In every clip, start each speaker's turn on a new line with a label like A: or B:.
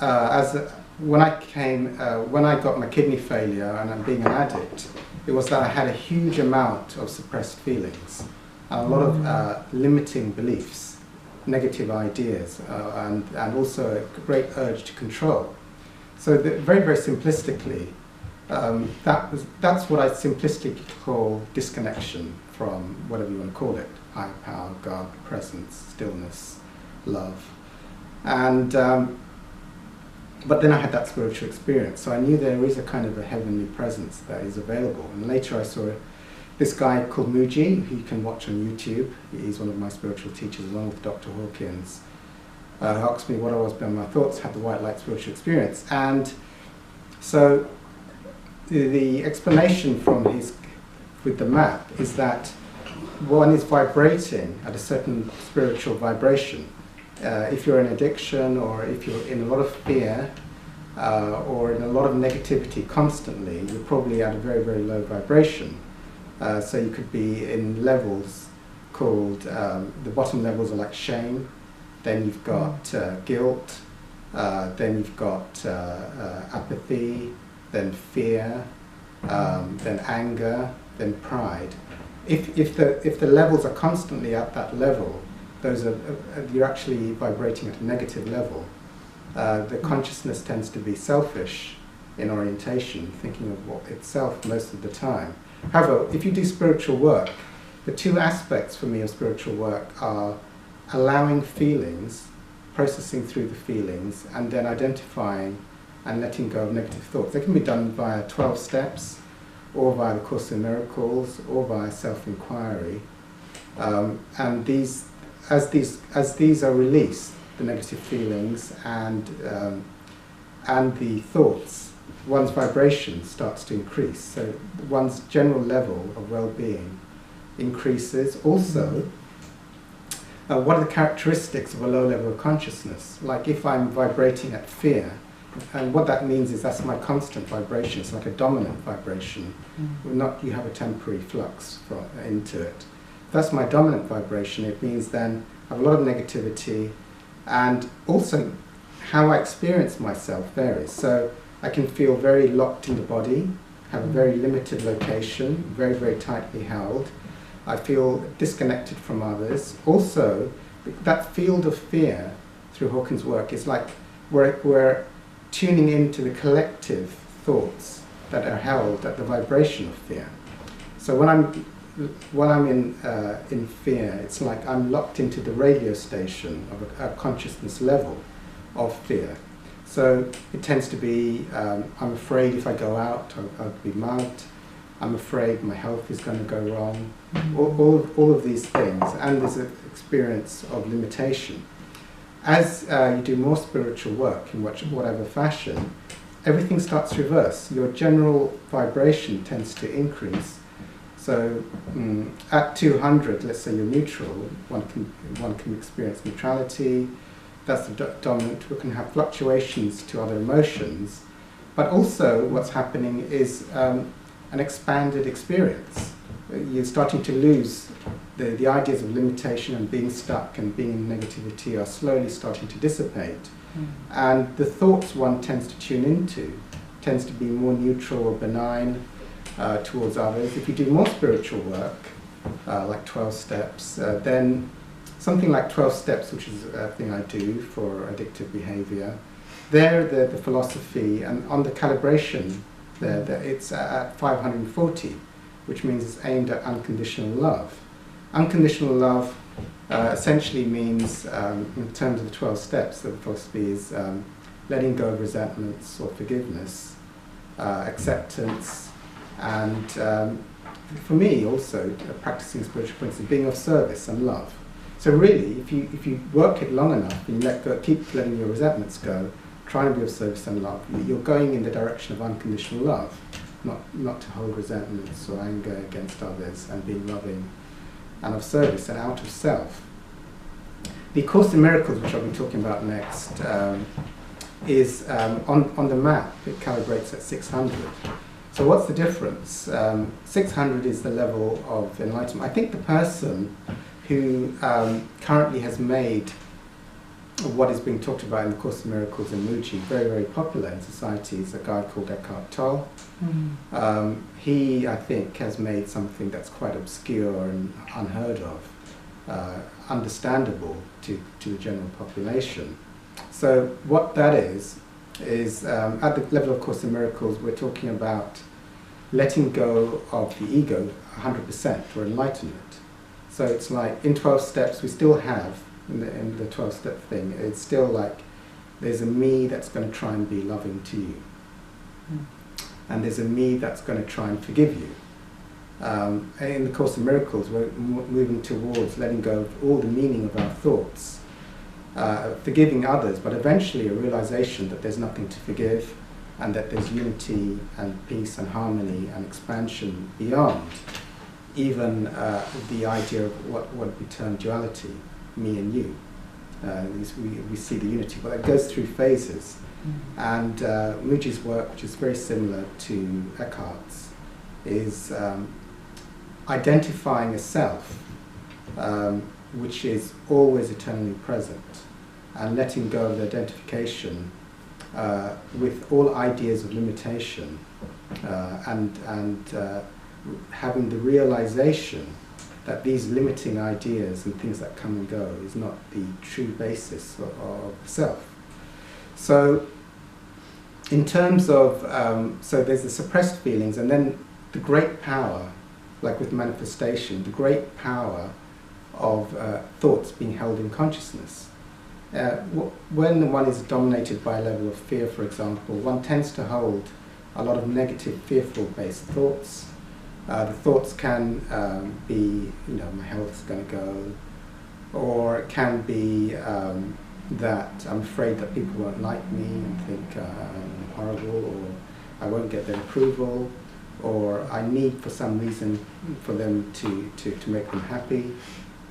A: when I got my kidney failure and I'm being an addict, it was that I had a huge amount of suppressed feelings, and a lot of limiting beliefs, negative ideas, and also a great urge to control. So very, very simplistically, that's what I simplistically call disconnection from whatever you want to call it: higher power, God, presence, stillness, love. And but then I had that spiritual experience, so I knew there is a kind of a heavenly presence that is available. And later I saw this guy called Muji, who you can watch on YouTube. He's one of my spiritual teachers, along with Dr. Hawkins. Who asked me what I was beyond my thoughts, had the white light spiritual experience. And so the explanation from with the map is that one is vibrating at a certain spiritual vibration. If you're in addiction, or if you're in a lot of fear, or in a lot of negativity constantly, you're probably at a very, very low vibration. So you could be in levels called, the bottom levels are like shame, then you've got guilt, then you've got apathy, then fear, then anger, then pride. If the levels are constantly at that level, you're actually vibrating at a negative level. The consciousness tends to be selfish in orientation, thinking of itself most of the time. However, if you do spiritual work, the two aspects for me of spiritual work are allowing feelings, processing through the feelings, and then identifying and letting go of negative thoughts. They can be done via 12 steps, or via the Course in Miracles, or via self-enquiry. And as these are released, the negative feelings and the thoughts, one's vibration starts to increase. So one's general level of well-being increases. Also, what are the characteristics of a low level of consciousness? Like if I'm vibrating at fear, and what that means is that's my constant vibration. It's like a dominant vibration. You have a temporary flux into it. If that's my dominant vibration, it means then I have a lot of negativity, and also how I experience myself varies. So I can feel very locked in the body, have a very limited location, very, very tightly held. I feel disconnected from others. Also, that field of fear through Hawkins' work is like we're tuning into the collective thoughts that are held at the vibration of fear. So when I'm in fear, it's like I'm locked into the radio station of a consciousness level of fear. So it tends to be, I'm afraid if I go out, I'll be mugged. I'm afraid my health is going to go wrong. All of these things, and there's an experience of limitation. As you do more spiritual work in whatever fashion, everything starts to reverse. Your general vibration tends to increase. So at 200, let's say you're neutral, one can experience neutrality. That's the dominant. We can have fluctuations to other emotions, but also what's happening is an expanded experience. You're starting to lose the ideas of limitation and being stuck and being in negativity are slowly starting to dissipate. And the thoughts one tends to tune into tends to be more neutral or benign towards others. If you do more spiritual work, like 12 steps, then something like 12 steps, which is a thing I do for addictive behavior, there the philosophy, and on the calibration there, it's at 540, which means it's aimed at unconditional love. Unconditional love essentially means, in terms of the 12 steps, the philosophy is letting go of resentments or forgiveness, acceptance, and for me also practicing spiritual principles, being of service and love. So really, if you work it long enough and you keep letting your resentments go, trying to be of service and love, you're going in the direction of unconditional love, not to hold resentments or anger against others, and being loving and of service and out of self. The Course in Miracles, which I'll be talking about next, is on the map. It calibrates at 600. So what's the difference? 600 is the level of enlightenment. I think the person who currently has made what is being talked about in the Course in Miracles and Muji, very, very popular in society, is a guy called Eckhart Tolle. He, I think, has made something that's quite obscure and unheard of, understandable to the general population. So what that is at the level of Course in Miracles, we're talking about letting go of the ego 100% for enlightenment. So it's like in 12 steps we still have, in the 12-step thing, it's still like there's a me that's going to try and be loving to you. And there's a me that's going to try and forgive you. In the Course in Miracles, we're moving towards letting go of all the meaning of our thoughts, forgiving others, but eventually a realization that there's nothing to forgive, and that there's unity and peace and harmony and expansion beyond even the idea of what would be termed duality, me and you. We see the unity, but it goes through phases. And Muji's work, which is very similar to Eckhart's, is identifying a self which is always eternally present, and letting go of the identification with all ideas of limitation, and having the realization that these limiting ideas and things that come and go is not the true basis of self. So in terms of, so there's the suppressed feelings, and then the great power, like with manifestation, the great power of thoughts being held in consciousness. When one is dominated by a level of fear, for example, one tends to hold a lot of negative, fearful-based thoughts. The thoughts can be, my health's going to go, or it can be that I'm afraid that people won't like me and think I'm horrible, or I won't get their approval, or I need for some reason for them to make them happy.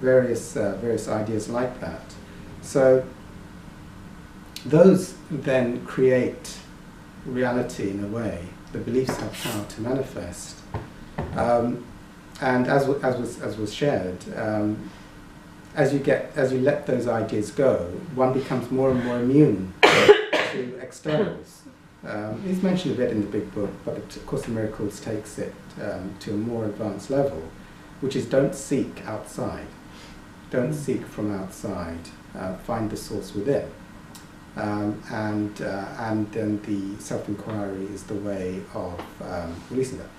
A: Various ideas like that. So those then create reality in a way. The beliefs have power to manifest. And as was shared, as you let those ideas go, one becomes more and more immune to externals. It's mentioned a bit in the big book, but the Course in Miracles takes it to a more advanced level, which is don't seek outside. Don't seek from outside. Find the source within. And then the self-enquiry is the way of releasing that.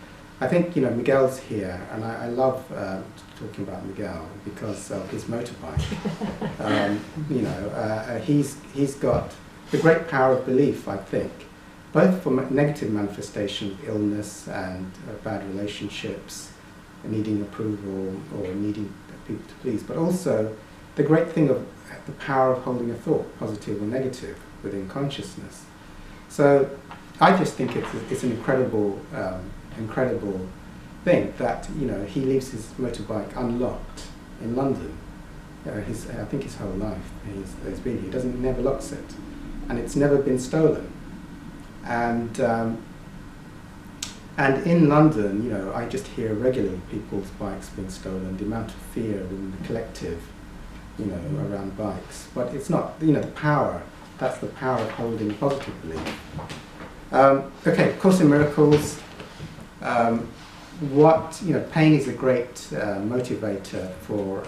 A: I think, Miguel's here, and I love talking about Miguel because of his motorbike. He's got the great power of belief, I think, both for negative manifestation of illness and bad relationships, needing approval or needing people to please, but also the great thing of the power of holding a thought, positive or negative, within consciousness. So I just think it's an incredible thing that he leaves his motorbike unlocked in London. I think his whole life he's been here. He never locks it, and it's never been stolen. And in London, I just hear regularly people's bikes being stolen. The amount of fear in the collective, around bikes. But it's not, the power. That's the power of holding positive belief. Okay, Course in Miracles. Pain is a great motivator for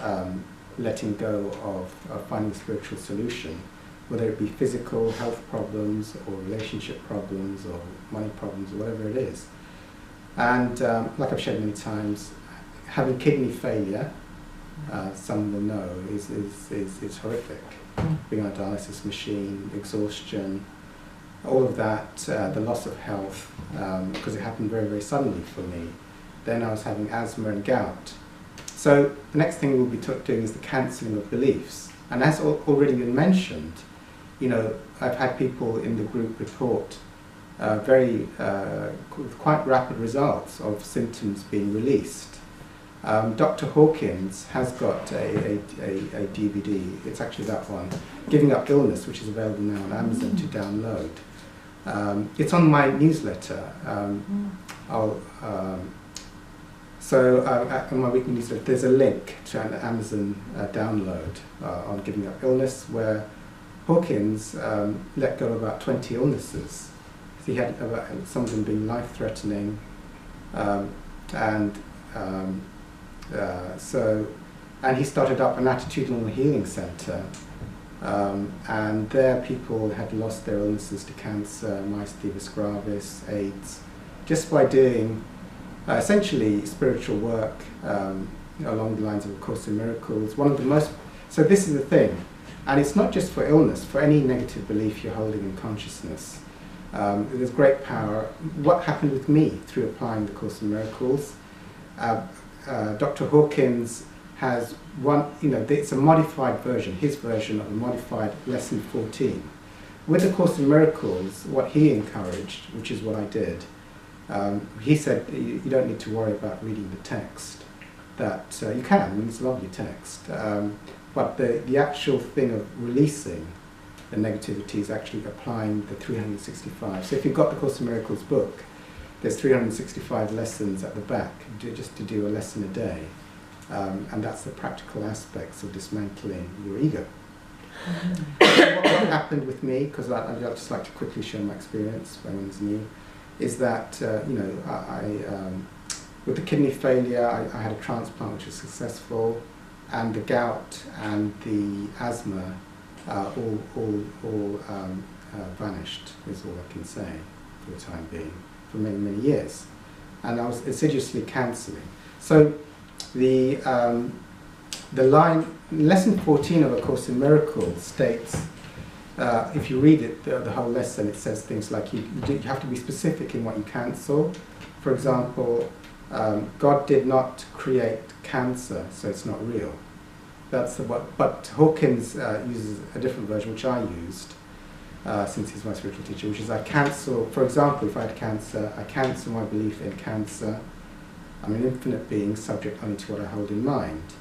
A: letting go of finding a spiritual solution, whether it be physical health problems or relationship problems or money problems or whatever it is. And like I've shared many times, having kidney failure, some will know, is horrific. Being on a dialysis machine, exhaustion, all of that, the loss of health, because it happened very, very suddenly for me. Then I was having asthma and gout. So the next thing we'll be doing is the cancelling of beliefs. And as already been mentioned, I've had people in the group report quite rapid results of symptoms being released. Dr. Hawkins has got a DVD, it's actually that one, Giving Up Illness, which is available now on Amazon to download. It's on my newsletter. On my weekly newsletter, there's a link to an Amazon download on Giving Up Illness, where Hawkins let go of about 20 illnesses. He had some of them being life-threatening, and he started up an attitudinal healing centre, and there people had lost their illnesses to cancer, myasthenia gravis, AIDS, just by doing essentially spiritual work along the lines of A Course in Miracles. So this is the thing, and it's not just for illness, for any negative belief you're holding in consciousness. There's great power. What happened with me through applying the Course in Miracles? Dr. Hawkins has one, it's a modified version, his version of a modified lesson 14. With the Course in Miracles, what he encouraged, which is what I did, he said you don't need to worry about reading the text. That you can, it's a lovely text, but the actual thing of releasing the negativity is actually applying the 365. So if you've got the Course in Miracles book, there's 365 lessons at the back, just to do a lesson a day. And that's the practical aspects of dismantling your ego. What happened with me, because I'd just like to quickly share my experience when I was new, is that, with the kidney failure, I had a transplant which was successful, and the gout and the asthma all vanished, is all I can say, for the time being, for many, many years. And I was assiduously counselling. So the line, lesson 14 of A Course in Miracles states, if you read it, the whole lesson, it says things like you have to be specific in what you counsel. For example, God did not create cancer, so it's not real. That's but Hawkins uses a different version, which I used, since he's my spiritual teacher, which is I cancel, for example, if I had cancer, I cancel my belief in cancer. I'm an infinite being, subject only to what I hold in mind.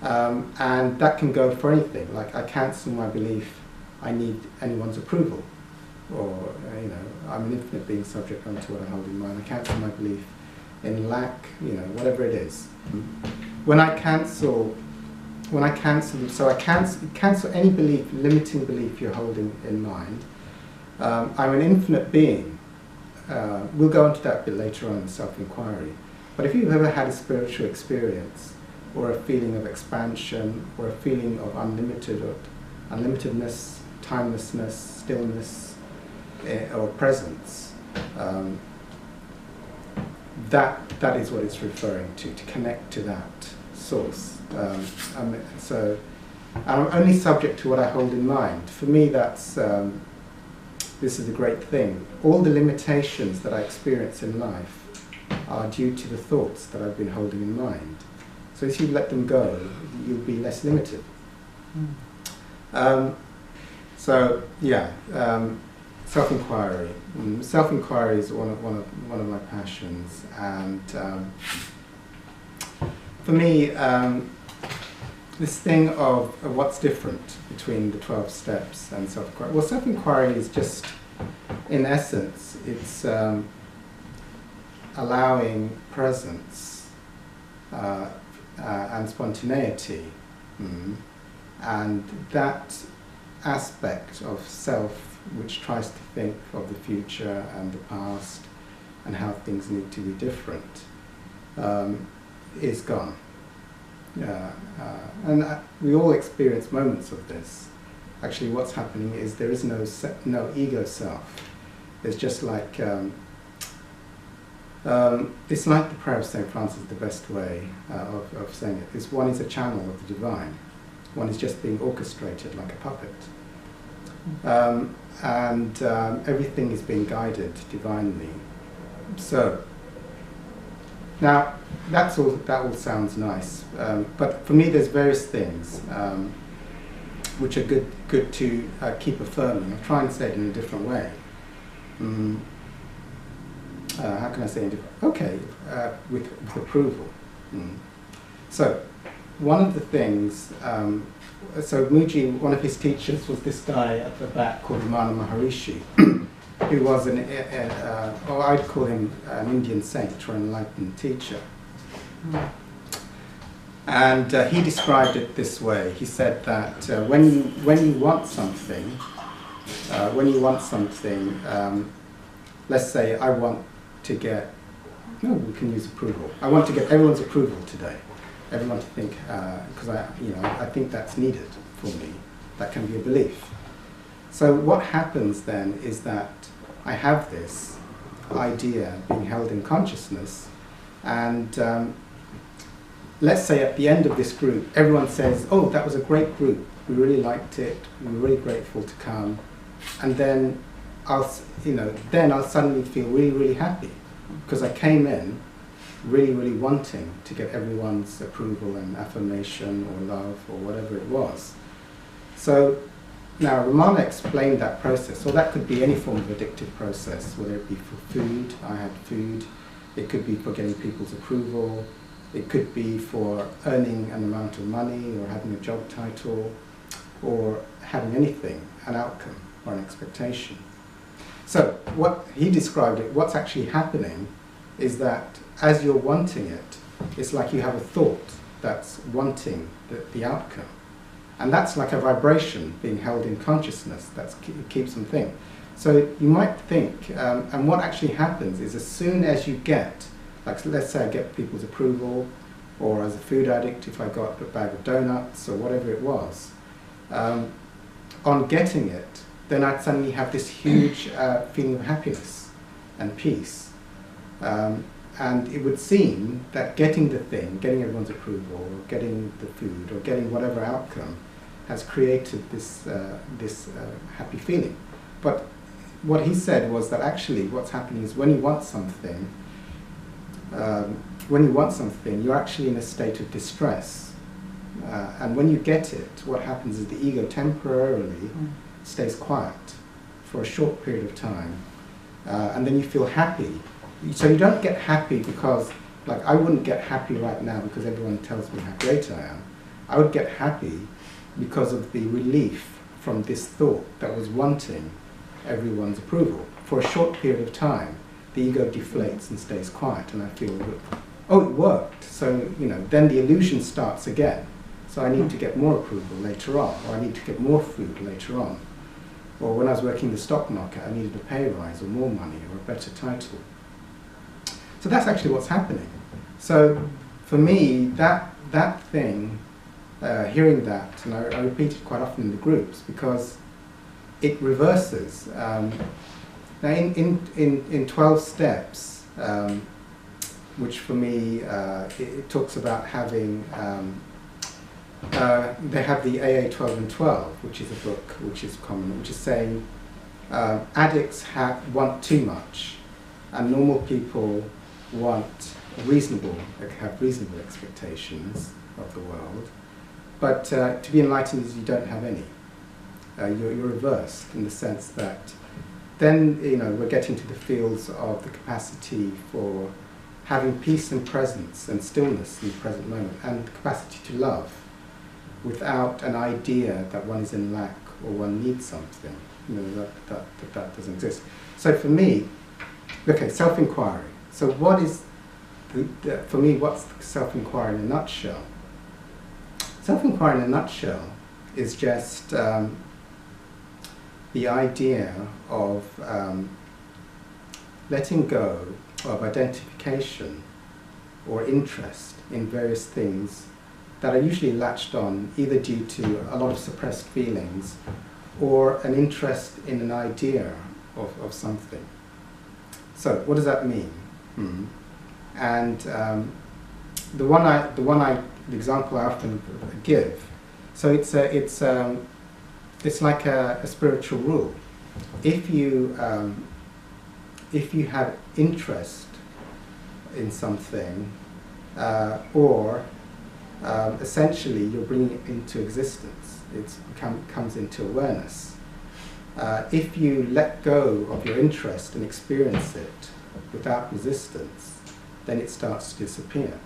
A: And that can go for anything, like I cancel my belief I need anyone's approval, or I'm an infinite being, subject only to what I hold in mind. I cancel my belief in lack, whatever it is. When I cancel, so I cancel any belief, limiting belief you're holding in mind. I'm an infinite being. We'll go into that a bit later on in self-enquiry. But if you've ever had a spiritual experience, or a feeling of expansion, or a feeling of unlimitedness, timelessness, stillness, or presence, that is what it's referring to connect to that source. So I'm only subject to what I hold in mind. For me, that's this is a great thing. All the limitations that I experience in life are due to the thoughts that I've been holding in mind. So if you let them go, you'll be less limited. Self-enquiry. Self-enquiry is one of my passions, and for me, this thing of what's different between the 12 steps and self-enquiry. Well, self-enquiry is just, in essence, it's allowing presence and spontaneity, and that aspect of self which tries to think of the future and the past and how things need to be different is gone. And we all experience moments of this. Actually, what's happening is there is no ego self. There's just like it's like the prayer of St. Francis, the best way of saying it. Is one is a channel of the divine. One is just being orchestrated like a puppet. And everything is being guided divinely. So, now, that all sounds nice, but for me there's various things which are good to keep affirming. I'll try and say it in a different way. How can I say it? Okay, with approval. So, one of the things, so Mooji, one of his teachers was this guy at the back called Ramana Maharishi, who was or I'd call him an Indian saint or an enlightened teacher. And he described it this way. He said that when you want something, let's say I want to get, we can use approval. I want to get everyone's approval today. Everyone to think, because I think that's needed for me. That can be a belief. So what happens then is that I have this idea being held in consciousness, and let's say at the end of this group, everyone says, "Oh, that was a great group. We really liked it. We were really grateful to come," and then I'll suddenly feel really, really happy because I came in really, really wanting to get everyone's approval and affirmation or love or whatever it was. So now Ramana explained that process. So that could be any form of addictive process, whether it be for food. I had food. It could be for getting people's approval. It could be for earning an amount of money or having a job title or having anything, an outcome or an expectation. So what he described it, what's actually happening is that as you're wanting it, it's like you have a thought that's wanting the outcome. And that's like a vibration being held in consciousness that keeps them thinking. So you might think, and what actually happens is as soon as you get, like let's say I get people's approval, or as a food addict, if I got a bag of donuts or whatever it was, on getting it, then I'd suddenly have this huge feeling of happiness and peace. And it would seem that getting the thing, getting everyone's approval, or getting the food, or getting whatever outcome, has created this happy feeling. But what he said was that actually what's happening is when you want something, you're actually in a state of distress. And when you get it, what happens is the ego temporarily stays quiet for a short period of time. And then you feel happy. So you don't get happy because, like I wouldn't get happy right now because everyone tells me how great I am. I would get happy because of the relief from this thought that was wanting everyone's approval. For a short period of time, the ego deflates and stays quiet, and I feel, oh, it worked. So, then the illusion starts again. So I need to get more approval later on, or I need to get more food later on. Or when I was working the stock market, I needed a pay rise or more money or a better title. So that's actually what's happening. So for me, that thing, hearing that, and I repeat it quite often in the groups because it reverses. Now in 12 steps, which for me, it talks about having, they have the AA 12 and 12, which is a book which is common, which is saying addicts want too much, and normal people have reasonable expectations of the world. But to be enlightened is you don't have any. You're reversed in the sense that then we're getting to the fields of the capacity for having peace and presence and stillness in the present moment, and the capacity to love without an idea that one is in lack or one needs something. That doesn't exist. So for me, okay, self-enquiry. So what is, for me, what's self-enquiry in a nutshell? Self-enquiry in a nutshell is just the idea of letting go of identification or interest in various things that are usually latched on either due to a lot of suppressed feelings or an interest in an idea of something. So what does that mean? And the example I often give, so it's like a spiritual rule. If you have interest in something, or essentially you're bringing it into existence, it comes into awareness. If you let go of your interest and experience it without resistance, then it starts to disappear.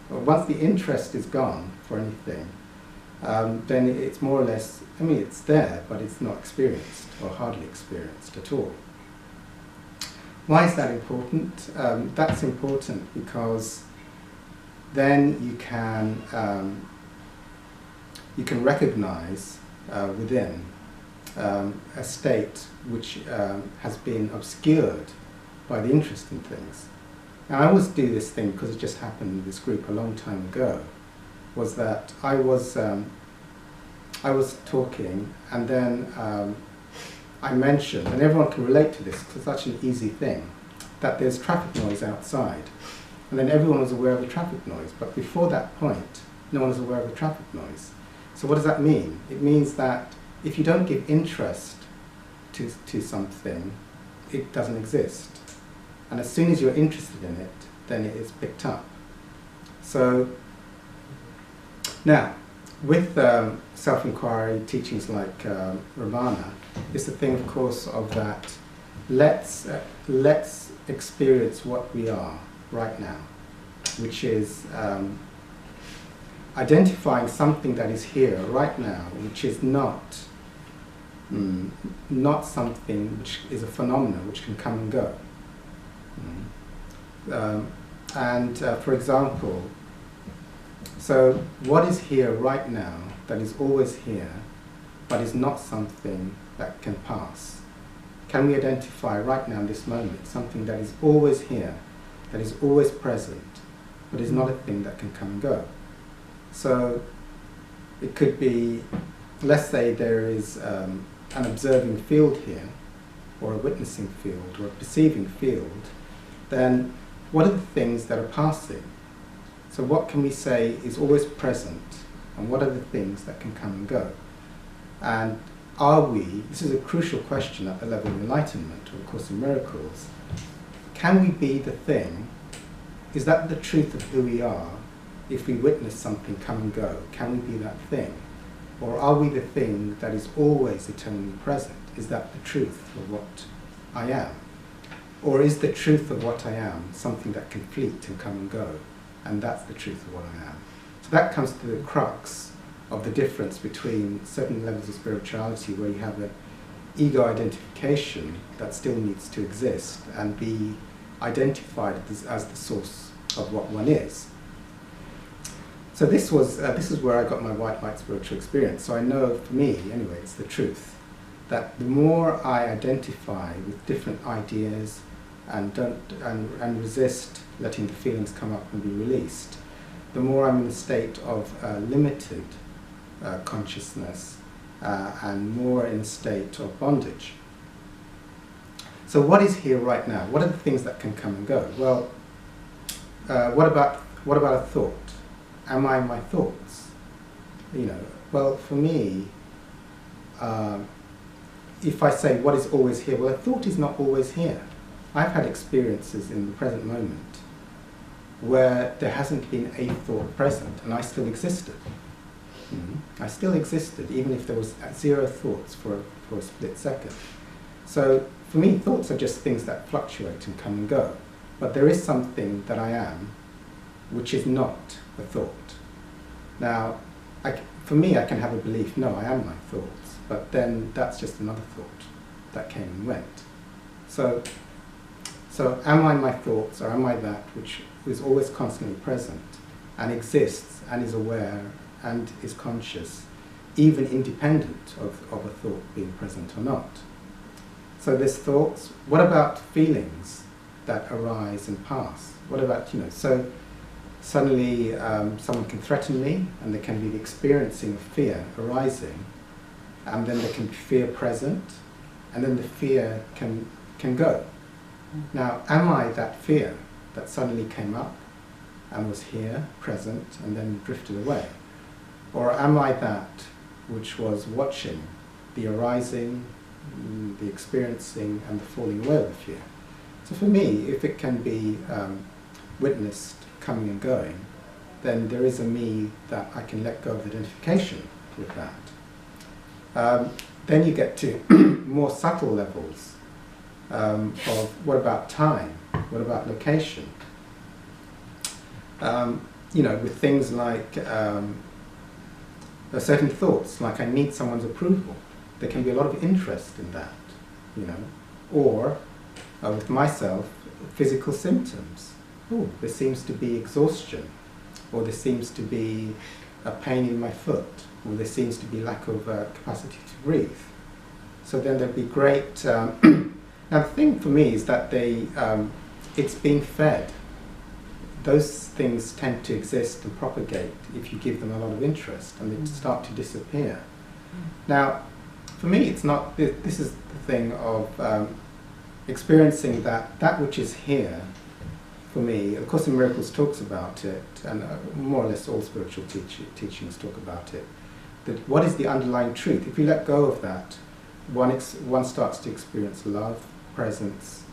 A: But once the interest is gone for anything, then it's more or less, it's there, but it's not experienced, or hardly experienced at all. Why is that important? That's important because then you can recognize within a state which has been obscured by the interest in things. And I always do this thing because it just happened in this group a long time ago, was that I was talking, and then I mentioned, and everyone can relate to this because it's such an easy thing, that there's traffic noise outside. And then everyone was aware of the traffic noise, but before that point, no one was aware of the traffic noise. So what does that mean? It means that if you don't give interest to something, it doesn't exist. And as soon as you're interested in it, then it is picked up. So now, with self-inquiry teachings like Ravana, it's the thing, of course, of that let's experience what we are right now, which is identifying something that is here right now, which is not something which is a phenomenon which can come and go. For example, so what is here right now that is always here, but is not something that can pass? Can we identify right now in this moment something that is always here, that is always present, but is not a thing that can come and go? So it could be, let's say there is an observing field here, or a witnessing field, or a perceiving field, then what are the things that are passing? So what can we say is always present, and what are the things that can come and go? And are we, this is a crucial question at the level of enlightenment, or of course in miracles, can we be the thing? Is that the truth of who we are? If we witness something come and go, can we be that thing? Or are we the thing that is always eternally present? Is that the truth of what I am? Or is the truth of what I am something that can fleet and come and go? And that's the truth of what I am. So that comes to the crux of the difference between certain levels of spirituality where you have an ego identification that still needs to exist and be identified as the source of what one is. So this is where I got my white light spiritual experience. So I know, for me anyway, it's the truth that the more I identify with different ideas and resist letting the feelings come up and be released, the more I'm in a state of limited consciousness and more in a state of bondage. So what is here right now? What are the things that can come and go? Well, what about a thought? Am I my thoughts? You know, well, for me, if I say what is always here, well, a thought is not always here. I've had experiences in the present moment where there hasn't been a thought present, and I still existed. I still existed, even if there was zero thoughts for a split second. So for me, thoughts are just things that fluctuate and come and go. But there is something that I am, which is not a thought. Now, for me, I can have a belief, no, I am my thoughts, but then that's just another thought that came and went. So am I my thoughts, or am I that which is always constantly present and exists and is aware and is conscious, even independent of a thought being present or not? So there's thoughts. What about feelings that arise and pass? What about, so suddenly someone can threaten me, and there can be the experiencing of fear arising, and then there can be fear present, and then the fear can go. Now, am I that fear that suddenly came up and was here, present, and then drifted away? Or am I that which was watching the arising, the experiencing, and the falling away of the fear? So for me, if it can be witnessed coming and going, then there is a me that I can let go of identification with that. Then you get to more subtle levels of what about time? What about location? With things like certain thoughts, like I need someone's approval. There can be a lot of interest in that, Or, with myself, physical symptoms. Oh, there seems to be exhaustion. or there seems to be a pain in my foot, or there seems to be lack of capacity to breathe. So then there'd be great. Now the thing for me is that it's being fed. Those things tend to exist and propagate if you give them a lot of interest, and they start to disappear. Now, for me, it's not. This is the thing of experiencing that which is here. For me, of course, in Miracles talks about it, and more or less all spiritual teachings talk about it. That what is the underlying truth? If you let go of that, one starts to experience love, presence,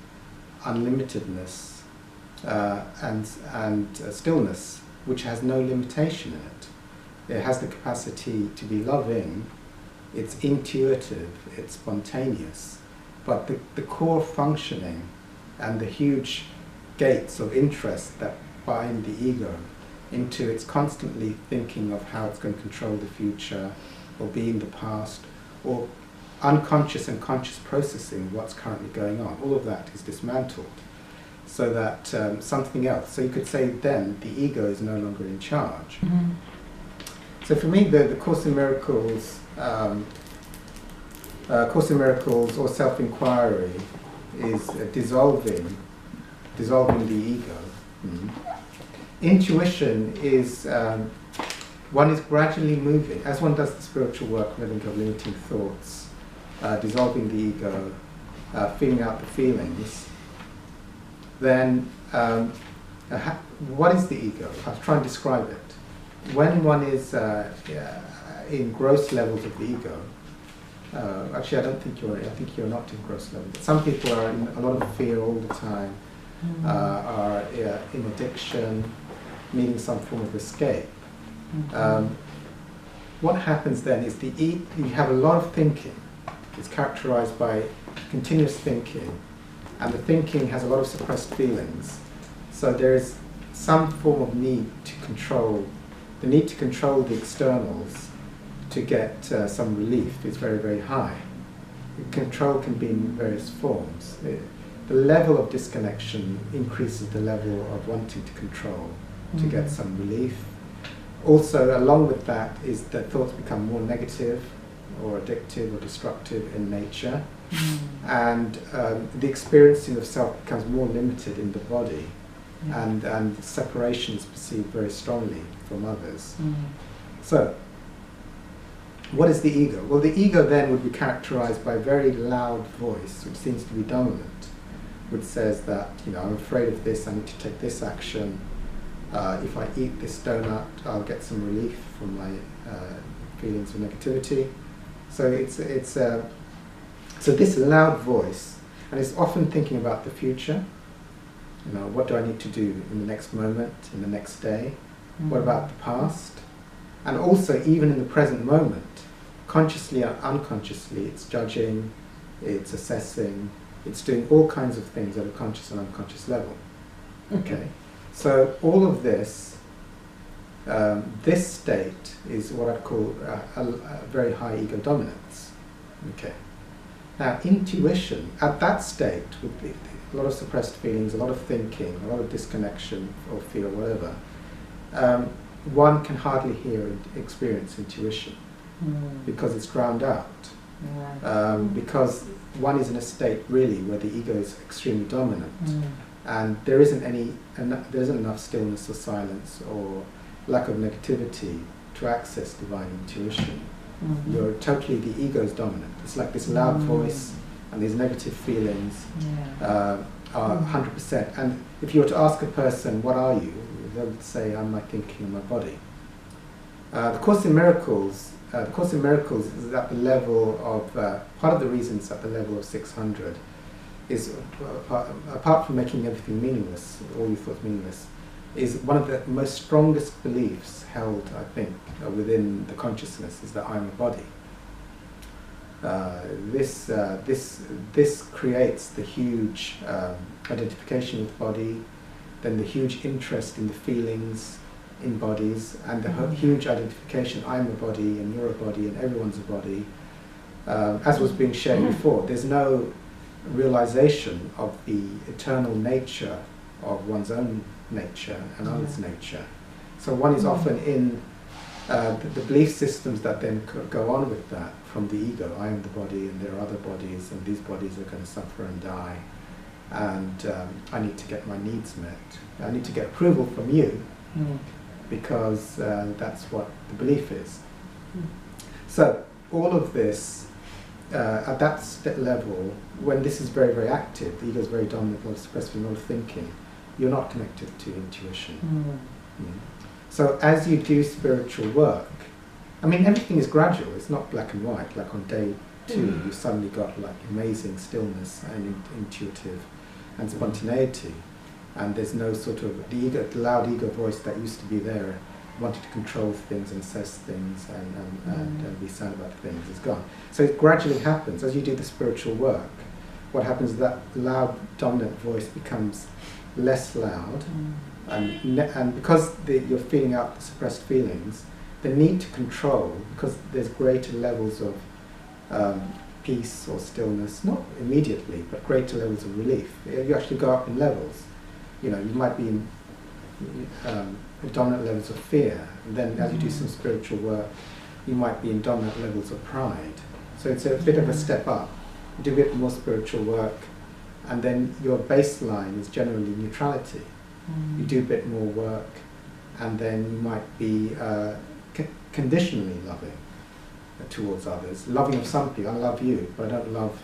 A: unlimitedness, and stillness, which has no limitation in it. It has the capacity to be loving. It's intuitive. It's spontaneous. But the core functioning and the huge gates of interest that bind the ego into its constantly thinking of how it's going to control the future or be in the past, or unconscious and conscious processing what's currently going on, all of that is dismantled, so that something else, so you could say then the ego is no longer in charge. So for me, the Course in Miracles or Self-enquiry is dissolving the ego. Intuition is, one is gradually moving, as one does the spiritual work, letting go of limiting thoughts, dissolving the ego, feeling out the feelings. Then, what is the ego? I'll try and describe it. When one is in gross levels of the ego, actually I think you're not in gross levels. Some people are in a lot of fear all the time, are in addiction, needing some form of escape. What happens then is you have a lot of thinking. It's characterized by continuous thinking, and the thinking has a lot of suppressed feelings. So there is some form of need to control. The need to control the externals to get some relief is very, very high. Control can be in various forms. The level of disconnection increases the level of wanting to control to get some relief. Also, along with that is that thoughts become more negative or addictive or destructive in nature, and the experiencing of self becomes more limited in the body, and separation is perceived very strongly from others. So, what is the ego? Well, the ego then would be characterized by a very loud voice, which seems to be dominant, which says that, I'm afraid of this, I need to take this action. If I eat this donut, I'll get some relief from my feelings of negativity. So so this loud voice, and it's often thinking about the future. What do I need to do in the next moment, in the next day? What about the past? And also, even in the present moment, consciously or unconsciously, it's judging, it's assessing, it's doing all kinds of things at a conscious and unconscious level. Okay, so all of this, this state is what I'd call a very high ego dominance. Okay. Now, intuition at that state, with a lot of suppressed feelings, a lot of thinking, a lot of disconnection or fear, or whatever, one can hardly hear and experience intuition because it's drowned out. Because one is in a state really where the ego is extremely dominant, and there isn't enough stillness or silence or lack of negativity to access divine intuition. You're totally, the ego is dominant. It's like this loud voice, and these negative feelings are 100%. And if you were to ask a person, what are you? They would say, I'm my thinking and my body. The Course in Miracles is at the level of, part of the reason it's at the level of 600 is, apart from making everything meaningless, all your thoughts meaningless, is one of the most strongest beliefs held, I think, within the consciousness is that I'm a body. This creates the huge identification with body, then the huge interest in the feelings in bodies, and the huge identification, I'm a body, and you're a body, and everyone's a body. As was being shared before, there's no realization of the eternal nature of one's own nature and others' nature. So one is often in the belief systems that then go on with that from the ego. I am the body and there are other bodies and these bodies are going to suffer and die, and I need to get my needs met. I need to get approval from you because that's what the belief is. So all of this, at that level, when this is very, very active, the ego is very dominant, a lot of suppressed, a lot of thinking, you're not connected to intuition. So as you do spiritual work, I mean, everything is gradual. It's not black and white. Like on day 2, you suddenly got like amazing stillness and intuitive and spontaneity, and there's no sort of the loud ego voice that used to be there, wanted to control things and assess things and be sad about things, is gone. So it gradually happens as you do the spiritual work. What happens is that loud, dominant voice becomes less loud, and because you're feeling out the suppressed feelings, the need to control, because there's greater levels of peace or stillness, not immediately, but greater levels of relief. You actually go up in levels. You know, you might be in dominant levels of fear, and then as you do some spiritual work, you might be in dominant levels of pride. So it's a bit of a step up. You do a bit more spiritual work, and then your baseline is generally neutrality. You do a bit more work, and then you might be conditionally loving towards others. Loving of some people, I love you, but I don't love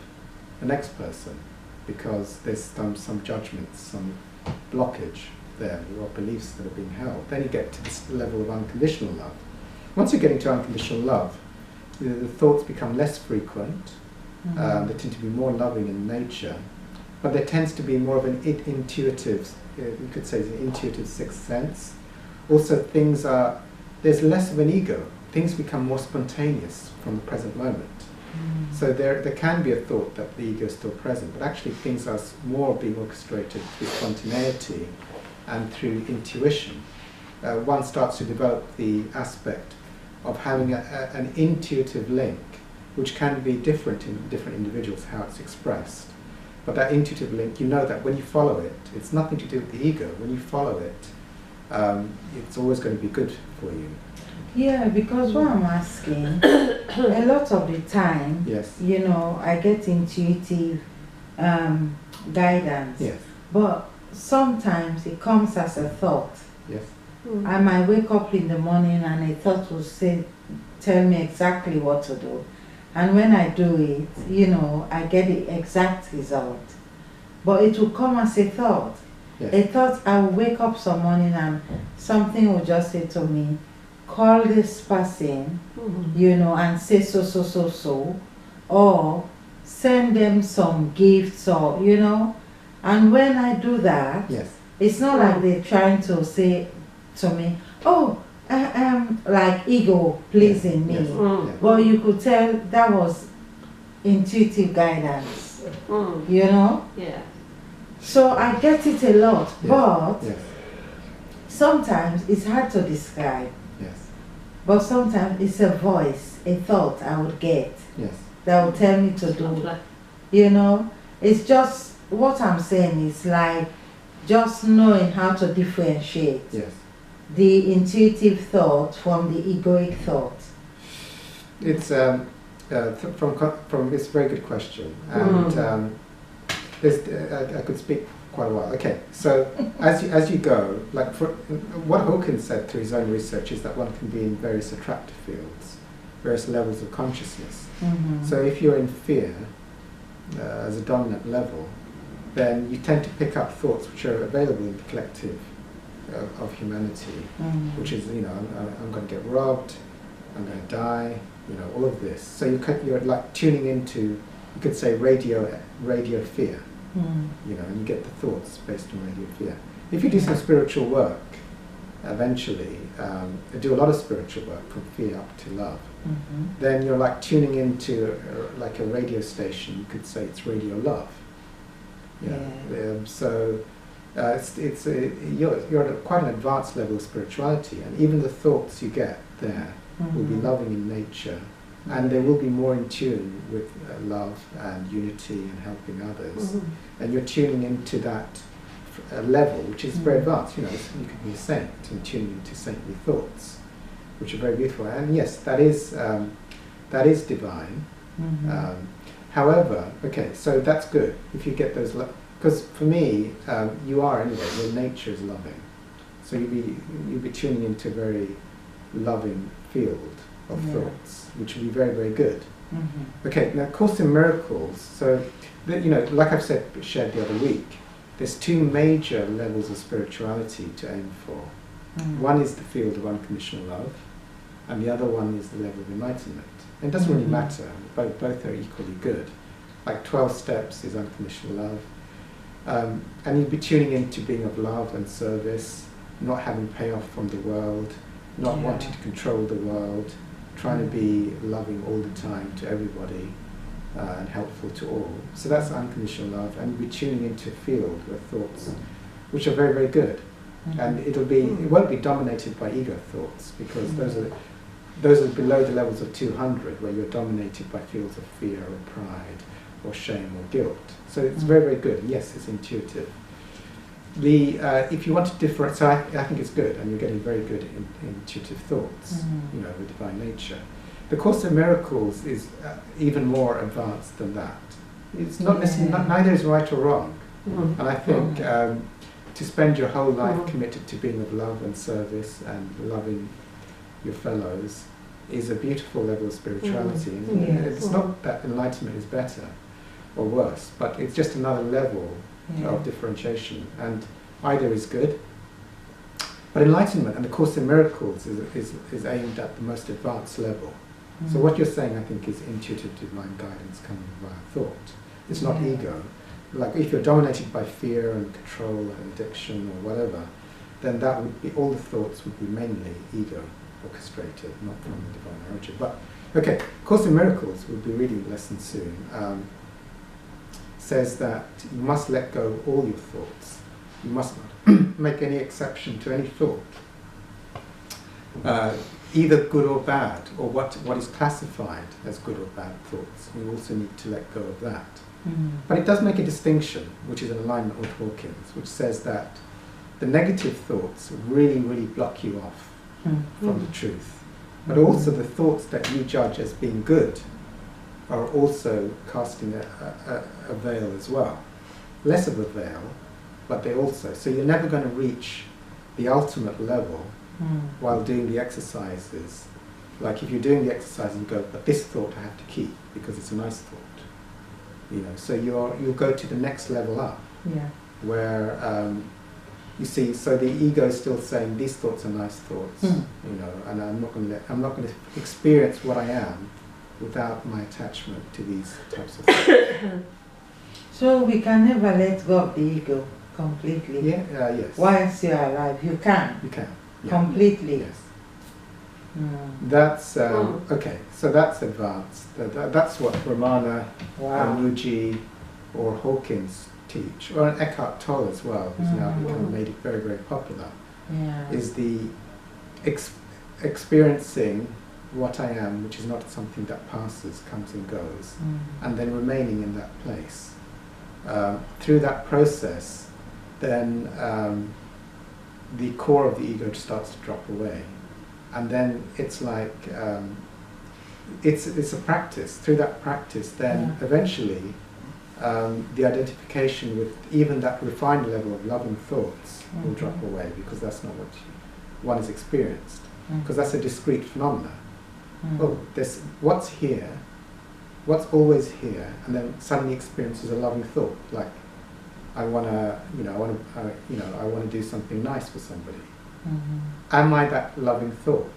A: the next person because there's some judgments, some blockage there, or beliefs that are being held. Then you get to this level of unconditional love. Once you get into unconditional love, the thoughts become less frequent, they tend to be more loving in nature, but there tends to be more of an intuitive, you could say, an intuitive sixth sense. Also, there's less of an ego. Things become more spontaneous from the present moment. So there can be a thought that the ego is still present, but actually things are more being orchestrated through spontaneity and through intuition. One starts to develop the aspect of having an intuitive link, which can be different in different individuals, how it's expressed. But that intuitive link, you know that when you follow it, it's nothing to do with the ego. When you follow it, it's always going to be good for you.
B: Yeah, because what I'm asking, a lot of the time, you know, I get intuitive guidance, but sometimes it comes as a thought. I might wake up in the morning and a thought will tell me exactly what to do. And when I do it, you know, I get the exact result. But it will come as a thought. A thought, I will wake up some morning and something will just say to me, call this person, you know, and say so, or send them some gifts, or, you know. And when I do that, it's not like they're trying to say to me, oh, like ego pleasing me. But you could tell that was intuitive guidance, you know. So I get it a lot, but sometimes it's hard to describe. But sometimes it's a voice, a thought I would get that will tell me to do. You know, it's just what I'm saying is like just knowing how to differentiate the intuitive thought from the egoic thought.
A: It's from it's a very good question, and I could speak quite a while. Okay, so as you go, like what Hawkins said through his own research is that one can be in various attractive fields, various levels of consciousness. So if you're in fear as a dominant level, then you tend to pick up thoughts which are available in the collective of humanity, which is, you know, I'm going to get robbed, I'm going to die, you know, all of this. So you're like tuning into, you could say, radio fear. You know, and you get the thoughts based on radio fear. If you do some spiritual work, eventually, do a lot of spiritual work from fear up to love, then you're like tuning into like a radio station. You could say it's radio love. You know? So you're at quite an advanced level of spirituality, and even the thoughts you get there will be loving in nature. And they will be more in tune with love and unity and helping others. And you're tuning into that level, which is very advanced. You know, you could be a saint and tuning into saintly thoughts, which are very beautiful. And yes, that is divine. However, okay, so that's good if you get those. Because for me, you are anyway. Your nature is loving, so you'll be tuning into a very loving field of thoughts, which will be very, very good. Okay, now Course in Miracles. So, you know, like I've shared the other week, there's two major levels of spirituality to aim for. One is the field of unconditional love, and the other one is the level of enlightenment. And it doesn't really matter, both are equally good. Like 12 steps is unconditional love. And you'll be tuning into being of love and service, not having payoff from the world, not wanting to control the world, trying to be loving all the time to everybody and helpful to all. So that's unconditional love, and you'll be tuning into a field with thoughts which are very, very good. And it won't be dominated by ego thoughts, because those are below the levels of 200, where you're dominated by fields of fear or pride or shame or guilt. So it's very, very good. Yes, it's intuitive. If you want to differentiate, so I think it's good, and you're getting very good intuitive thoughts, you know, with divine nature. The Course in Miracles is even more advanced than that. It's not necessarily, neither is right or wrong. And I think to spend your whole life committed to being of love and service and loving your fellows is a beautiful level of spirituality. And it's not that enlightenment is better or worse, but it's just another level of differentiation, and either is good. But enlightenment and the Course in Miracles is aimed at the most advanced level. So what you're saying, I think, is intuitive divine guidance coming via thought. It's not ego. Like if you're dominated by fear and control and addiction or whatever, then that would be, all the thoughts would be mainly ego orchestrated, not from the divine origin. But okay, Course in Miracles, we'll be reading the lesson soon, says that you must let go of all your thoughts. You must not make any exception to any thought, either good or bad, or what is classified as good or bad thoughts. We also need to let go of that. But it does make a distinction, which is in alignment with Hawkins, which says that the negative thoughts really, really block you off from the truth. But also the thoughts that you judge as being good are also casting a veil as well. Less of a veil, but they also. So you're never going to reach the ultimate level while doing the exercises. Like if you're doing the exercise and you go, but this thought I have to keep because it's a nice thought. You know, so you'll go to the next level up, where you see. So the ego is still saying these thoughts are nice thoughts, you know, and I'm not going to experience what I am without my attachment to these types of things.
B: So we can never let go of the ego completely.
A: Yes.
B: Once you're alive, you can.
A: You can.
B: Completely.
A: Yes. That's okay. So that's advanced. That's what Ramana, Muji, or Hawkins teach, or Eckhart Tolle as well, who's now made it very, very popular. Is the experiencing what I am, which is not something that passes, comes and goes, and then remaining in that place. Through that process, then the core of the ego starts to drop away. And then it's like, it's a practice. Through that practice, then eventually the identification with even that refined level of loving thoughts will drop away, because that's not what one has experienced. Because that's a discrete phenomena. Oh, there's what's here, what's always here, and then suddenly experiences a loving thought, like I want to do something nice for somebody. Am I that loving thought?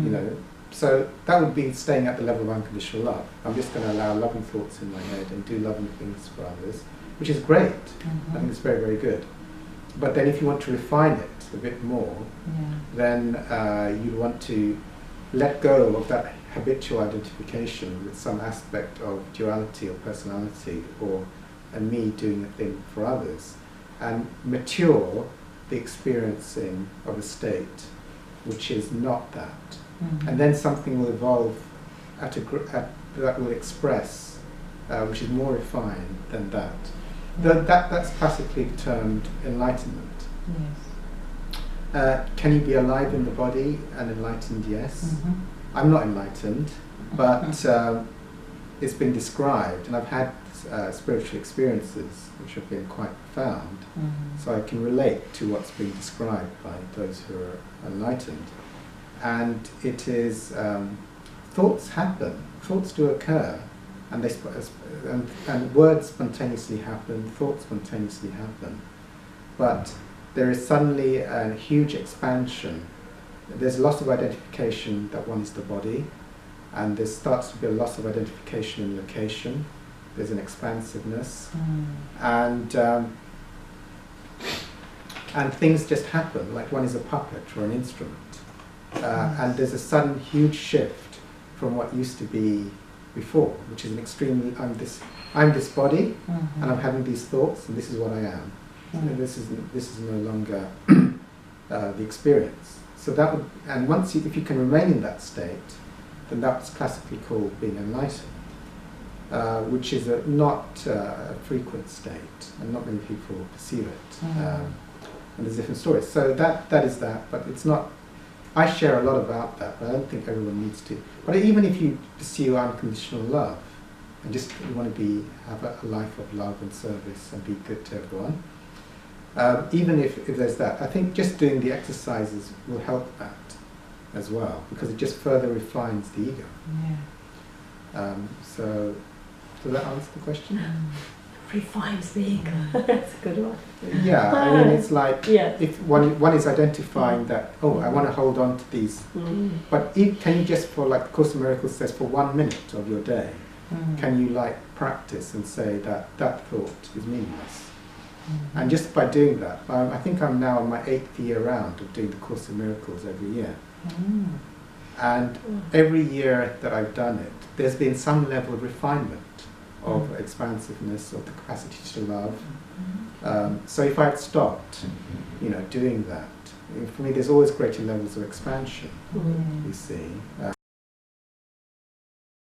A: You know, so that would be staying at the level of unconditional love. I'm just going to allow loving thoughts in my head and do loving things for others, which is great. I think it's very, very good. But then if you want to refine it a bit more, then you want to let go of that habitual identification with some aspect of duality or personality, or a me doing a thing for others, and mature the experiencing of a state which is not that. And then something will evolve that will express, which is more refined than that. That's classically termed enlightenment.
B: Yes.
A: Can you be alive in the body and enlightened? Yes. I'm not enlightened, but it's been described, and I've had spiritual experiences which have been quite profound, so I can relate to what's being described by those who are enlightened. And it is, thoughts happen, thoughts do occur, and and words spontaneously happen, thoughts spontaneously happen, but there is suddenly a huge expansion. There's a loss of identification that one is the body, and there starts to be a loss of identification in location. There's an expansiveness, and things just happen, like one is a puppet or an instrument. And there's a sudden huge shift from what used to be before, which is an extremely, I'm this body, and I'm having these thoughts, and this is what I am. And this is no longer the experience. So that would, and once if you can remain in that state, then that's classically called being enlightened, which is not a frequent state, and not many people perceive it. And there's different stories. So that is that, but it's not. I share a lot about that, but I don't think everyone needs to. But even if you pursue unconditional love, and just you want to have a life of love and service and be good to everyone, even if there's that, I think just doing the exercises will help that as well, because it just further refines the ego. So does that answer the question?
C: Refines the ego. That's a good one.
A: Yeah, I mean, it's like if one is identifying that, oh, I want to hold on to these, but can you just, for like the Course in Miracles says, for 1 minute of your day, can you like practice and say that thought is meaningless? And just by doing that, I think I'm now on my 8th year round of doing the Course in Miracles every year. And every year that I've done it, there's been some level of refinement, of expansiveness, of the capacity to love. So if I had stopped, doing that, for me there's always greater levels of expansion, you see.